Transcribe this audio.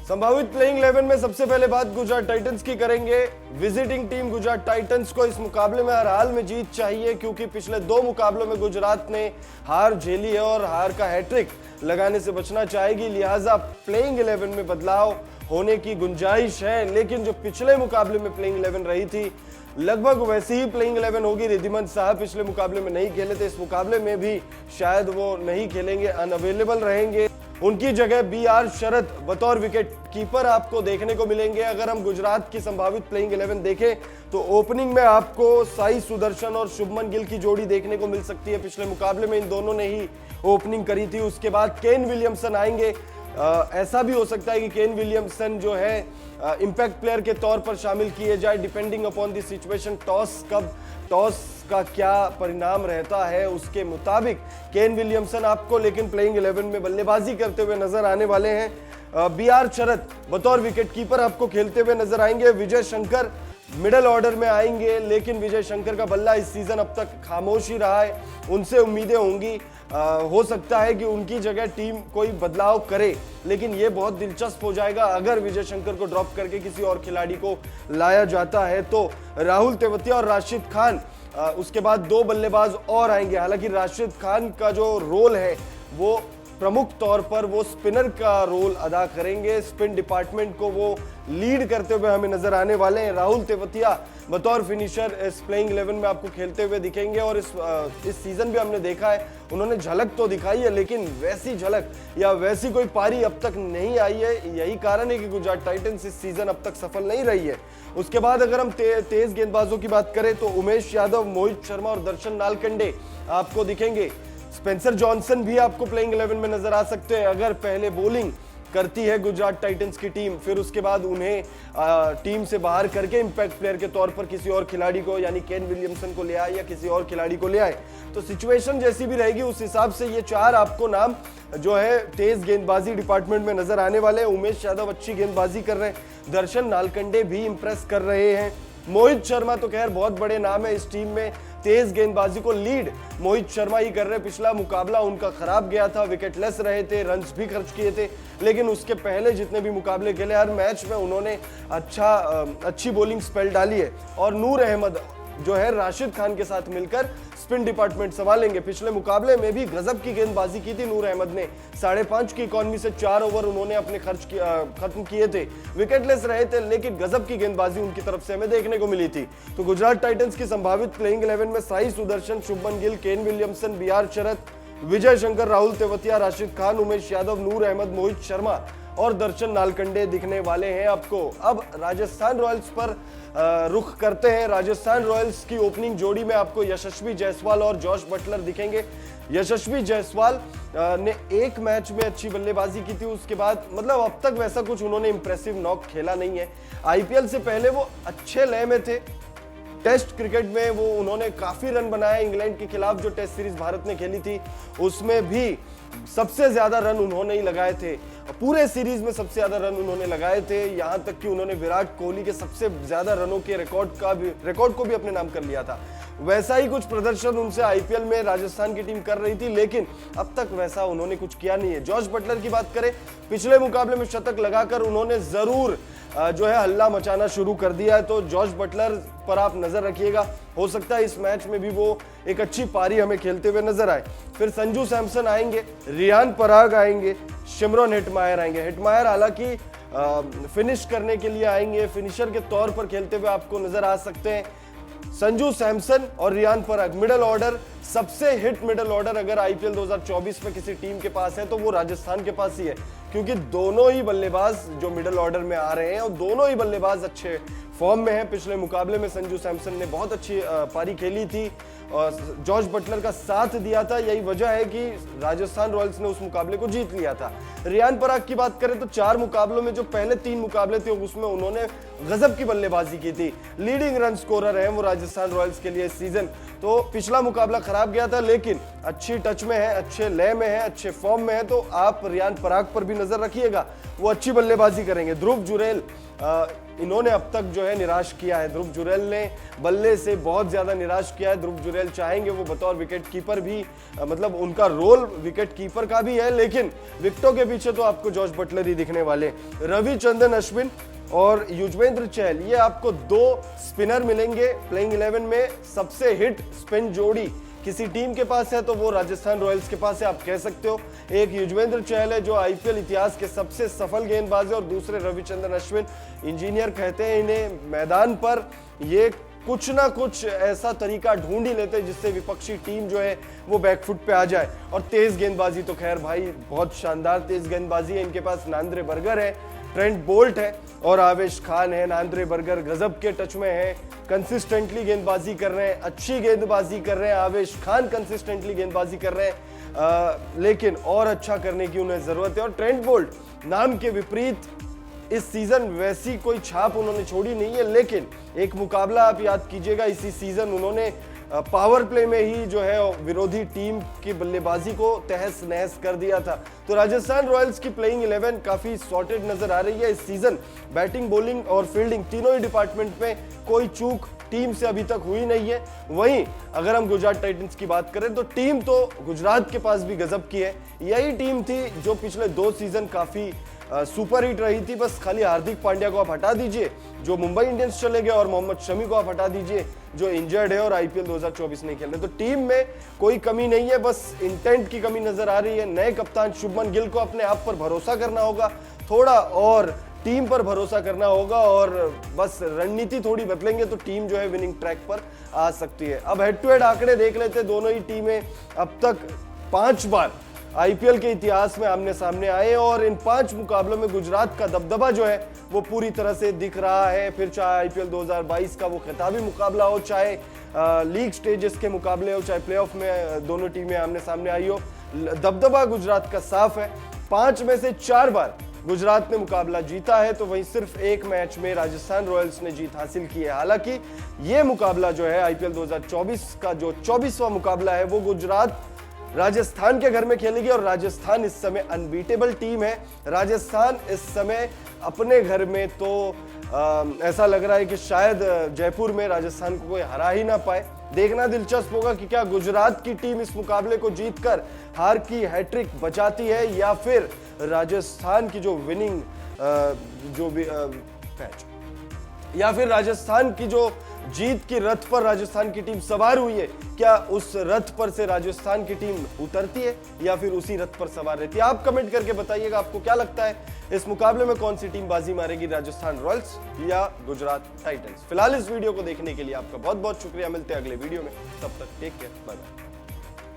संभावित प्लेइंग 11 में सबसे पहले बात गुजरात टाइटंस की करेंगे। विजिटिंग टीम गुजरात टाइटंस को इस मुकाबले में हर हाल में जीत चाहिए, क्योंकि पिछले 2 मुकाबलों में गुजरात ने हार झेली है और हार का हैट्रिक लगाने से बचना चाहेगी। लिहाजा प्लेइंग 11 में बदलाव होने की गुंजाइश है, लेकिन जो पिछले मुकाबले में प्लेइंग 11 रही थी लगभग वैसी ही प्लेइंग 11 होगी। रिद्धिमान साहब पिछले मुकाबले में नहीं खेले थे, इस मुकाबले में भी शायद वो नहीं खेलेंगे, अनअवेलेबल रहेंगे। उनकी जगह BR शरद बतौर विकेट कीपर आपको देखने को मिलेंगे। अगर हम गुजरात की संभावित प्लेइंग 11 देखें तो ओपनिंग में आपको साई सुदर्शन और शुभमन गिल की जोड़ी देखने को मिल सकती है। पिछले मुकाबले में इन दोनों ने ही ओपनिंग करी थी। उसके बाद केन विलियमसन आएंगे। ऐसा भी हो सकता है कि केन विलियमसन जो है इंपैक्ट प्लेयर के तौर पर शामिल किए जाए, depending upon the situation. Toss का क्या परिणाम रहता है उसके मुताबिक केन विलियमसन आपको लेकिन प्लेइंग 11 में बल्लेबाजी करते हुए नजर आने वाले हैं। BR शरद बतौर विकेट कीपर आपको खेलते हुए नजर आएंगे। विजय शंकर मिडिल ऑर्डर में आएंगे, लेकिन विजय शंकर का बल्ला इस सीजन अब तक खामोश ही रहा है। उनसे उम्मीदें होंगी, हो सकता है कि उनकी जगह टीम कोई बदलाव करे, लेकिन यह बहुत दिलचस्प हो जाएगा अगर विजय शंकर को ड्रॉप करके किसी और खिलाड़ी को लाया जाता है। तो राहुल तेवतिया और राशिद खान, उसके बाद 2 बल्लेबाज और आएंगे। हालांकि राशिद खान का जो रोल है वो प्रमुख तौर पर वो स्पिनर का रोल अदा करेंगे। स्पिन डिपार्टमेंट को वो लीड करते हुए हमें नजर आने वाले हैं। राहुल तेवतिया बतौर फिनिशर इस प्लेइंग 11 में आपको खेलते हुए दिखेंगे और इस सीजन भी हमने देखा है, उन्होंने झलक तो दिखाई है, लेकिन वैसी झलक या वैसी कोई पारी अब तक नहीं आई है। यही कारण है कि गुजरात टाइटंस इस सीजन अब तक सफल नहीं रही है। उसके बाद अगर हम तेज गेंदबाजों की बात करें तो उमेश यादव, मोहित शर्मा और दर्शन नालकंडे आपको दिखेंगे। स्पेंसर जॉनसन भी आपको प्लेइंग 11 में नजर आ सकते हैं। अगर पहले बॉलिंग करती है गुजरात टाइटंस की टीम, फिर उसके बाद उन्हें टीम से बाहर करके इंपैक्ट प्लेयर के तौर पर किसी और खिलाड़ी को यानी केन विलियमसन को ले आए या किसी और खिलाड़ी को ले आए, तो सिचुएशन जैसी भी रहेगी उस हिसाब से ये 4 आपको नाम जो है तेज गेंदबाजी डिपार्टमेंट में नजर आने वाले हैं। उमेश यादव अच्छी गेंदबाजी कर रहे हैं, दर्शन नालकंडे भी इंप्रेस कर रहे हैं। मोहित शर्मा तो खैर बहुत बड़े नाम है इस टीम में। तेज गेंदबाजी को लीड मोहित शर्मा ही कर रहे। पिछला मुकाबला उनका खराब गया था, विकेटलेस रहे थे, रन्स भी खर्च किए थे, लेकिन उसके पहले जितने भी मुकाबले खेले हर मैच में उन्होंने अच्छी बॉलिंग स्पेल डाली है। और नूर अहमद जो है राशिद खान के साथ मिलकर स्पिन डिपार्टमेंट संभालेंगे। पिछले मुकाबले में भी गजब की गेंदबाजी की थी नूर अहमद ने। 5.5 की इकॉनमी से 4 ओवर उन्होंने अपने खत्म किए थे, विकेटलेस रहे थे, लेकिन गजब की गेंदबाजी उनकी तरफ से हमें देखने को मिली थी। तो गुजरात टाइटंस की संभावित प्लेइंग 11 में Sai Sudarshan, Shubman Gill, Kane Williamson, BR शरद, विजय शंकर, राहुल तेवतिया, राशिद खान, उमेश यादव, नूर अहमद, मोहित शर्मा और दर्शन नालकंडे दिखने वाले हैं आपको। अब राजस्थान रॉयल्स पर रुख करते हैं। राजस्थान रॉयल्स की ओपनिंग जोड़ी में आपको यशस्वी जायसवाल और जॉश बटलर दिखेंगे। यशस्वी जायसवाल ने एक मैच में अच्छी बल्लेबाजी की थी, उसके बाद मतलब अब तक वैसा कुछ उन्होंने इंप्रेसिव नॉक खेला नहीं है। IPL से पहले वो अच्छे लय में थे। टेस्ट क्रिकेट में वो उन्होंने काफी रन बनाए। इंग्लैंड के खिलाफ जो टेस्ट सीरीज भारत ने खेली थी उसमें भी सबसे ज्यादा रन उन्होंने ही लगाए थे। पूरे सीरीज में सबसे ज्यादा रन उन्होंने लगाए थे, यहां तक कि उन्होंने विराट कोहली के सबसे ज्यादा रनों के रिकॉर्ड को भी अपने नाम कर लिया था। वैसा ही कुछ प्रदर्शन उनसे IPL में राजस्थान की टीम कर रही थी, लेकिन अब तक वैसा उन्होंने कुछ किया नहीं है। जॉश बटलर की बात करें, पिछले मुकाबले में शतक लगाकर उन्होंने जरूर जो है हल्ला मचाना शुरू कर दिया है। तो जॉश बटलर पर आप नजर रखिएगा, हो सकता है इस मैच में भी वो एक अच्छी पारी हमें खेलते हुए नजर आए। फिर संजू सैमसन आएंगे, रियान पराग आएंगे, शिमरन हेटमायर आएंगे। हेटमायर हालांकि फिनिश करने के लिए आएंगे, फिनिशर के तौर पर खेलते हुए आपको नजर आ सकते हैं। संजू सैमसन और रियान पराग मिडिल ऑर्डर, सबसे हिट मिडिल ऑर्डर अगर IPL 2024 में किसी टीम के पास है तो वो राजस्थान के पास ही है, क्योंकि दोनों ही बल्लेबाज जो मिडिल ऑर्डर में आ रहे हैं और दोनों ही बल्लेबाज अच्छे फॉर्म में हैं। पिछले मुकाबले में संजू सैमसन ने बहुत अच्छी पारी खेली थी और जॉश बटलर का साथ दिया था, यही वजह है कि राजस्थान रॉयल्स ने उस मुकाबले को जीत लिया था। रियान पराग की बात करें तो 4 मुकाबलों में जो पहले 3 मुकाबले थे उसमें उन्होंने गजब की बल्लेबाजी की थी। लीडिंग रन स्कोरर है वो राजस्थान रॉयल्स के लिए इस सीजन। तो पिछला मुकाबला खराब गया था, लेकिन अच्छी टच में है, अच्छे लय में है, अच्छे फॉर्म में है, तो आप रियान पराग पर भी नजर रखिएगा, वो अच्छी बल्लेबाजी करेंगे। ध्रुव जुरेल इन्होंने अब तक जो है निराश किया है। ध्रुव जुरैल ने बल्ले से बहुत ज्यादा निराश किया है। ध्रुव जुरैल चाहेंगे वो बतौर विकेट कीपर भी, मतलब उनका रोल विकेट कीपर का भी है, लेकिन विकेटों के पीछे तो आपको जॉर्ज बटलर ही दिखने वाले। रविचंद्रन अश्विन और युजवेंद्र चहल, ये आपको 2 स्पिनर मिलेंगे प्लेइंग 11 में। सबसे हिट स्पिन जोड़ी किसी टीम के पास है तो वो राजस्थान रॉयल्स के पास है, आप कह सकते हो। एक युजवेंद्र चहल है जो आईपीएल इतिहास के सबसे सफल गेंदबाज है, और दूसरे रविचंद्रन अश्विन, इंजीनियर कहते हैं इन्हें। मैदान पर ये कुछ ना कुछ ऐसा तरीका ढूंढ ही लेते हैं जिससे विपक्षी टीम जो है वो बैकफुट पे आ जाए। और तेज गेंदबाजी तो खैर भाई बहुत शानदार तेज गेंदबाजी है इनके पास। नांद्रे बर्गर है, ट्रेंट बोल्ट है और आवेश खान है। नांद्रे बर्गर गजब के टच में है, कंसिस्टेंटली गेंदबाजी कर रहे हैं, अच्छी गेंदबाजी कर रहे हैं। आवेश खान कंसिस्टेंटली गेंदबाजी कर रहे हैं, लेकिन और अच्छा करने की उन्हें जरूरत है। और ट्रेंट बोल्ट नाम के विपरीत इस सीजन वैसी कोई छाप उन्होंने छोड़ी नहीं है, लेकिन एक मुकाबला आप याद कीजिएगा, इसी सीजन उन्होंने पावर प्ले में ही जो है विरोधी टीम की बल्लेबाजी को तहस नहस कर दिया था। तो राजस्थान रॉयल्स की प्लेइंग 11 काफी सॉर्टेड नजर आ रही है इस सीजन। बैटिंग, बॉलिंग और फील्डिंग तीनों ही डिपार्टमेंट में कोई चूक टीम से अभी तक हुई नहीं है। वहीं अगर हम गुजरात टाइटंस की बात करें तो टीम तो गुजरात के पास भी गजब की है। यही टीम थी जो पिछले 2 सीजन काफी सुपर हिट रही थी। बस खाली हार्दिक पांड्या को आप हटा दीजिए जो मुंबई इंडियंस चले गए, और मोहम्मद शमी को आप हटा दीजिए जो इंजर्ड है और आईपीएल 2024 नहीं खेल रहे। तो टीम में कोई कमी नहीं है, बस इंटेंट की कमी नजर आ रही है। नए कप्तान शुभमन गिल को अपने आप पर भरोसा करना होगा थोड़ा, और टीम पर भरोसा करना होगा, और बस रणनीति थोड़ी बदलेंगे तो टीम जो है विनिंग ट्रैक पर आ सकती है। अब हेड टू हेड आंकड़े देख लेते, दोनों ही टीमें अब तक 5 बार आईपीएल के इतिहास में आमने सामने आए, और इन 5 मुकाबलों में गुजरात का दबदबा जो है वो पूरी तरह से दिख रहा है। फिर चाहे आईपीएल 2022 का वो खिताबी मुकाबला हो, चाहे लीग स्टेजेस के मुकाबले हो, चाहे प्लेऑफ में दोनों टीमें आमने सामने आई हो, दबदबा गुजरात का साफ है। 5 में से 4 बार गुजरात ने मुकाबला जीता है, तो वहीं सिर्फ एक मैच में राजस्थान रॉयल्स ने जीत हासिल की है। हालांकि ये मुकाबला जो है आईपीएल 2024 का जो 24वां मुकाबला है वो गुजरात राजस्थान के घर में खेलेगी, और राजस्थान इस समय अनबीटेबल टीम है। राजस्थान इस समय अपने घर में तो ऐसा लग रहा है कि शायद जयपुर में राजस्थान को कोई हरा ही ना पाए। देखना दिलचस्प होगा कि क्या गुजरात की टीम इस मुकाबले को जीतकर हार की हैट्रिक बचाती है, या फिर राजस्थान की जो विनिंग या फिर राजस्थान की जो जीत की रथ पर राजस्थान की टीम सवार हुई है, क्या उस रथ पर से राजस्थान की टीम उतरती है या फिर उसी रथ पर सवार रहती है। आप कमेंट करके बताइएगा आपको क्या लगता है इस मुकाबले में कौन सी टीम बाजी मारेगी, राजस्थान रॉयल्स या गुजरात टाइटंस। फिलहाल इस वीडियो को देखने के लिए आपका बहुत बहुत शुक्रिया। मिलते हैं अगले वीडियो में, तब तक टेक केयर, बाय बाय।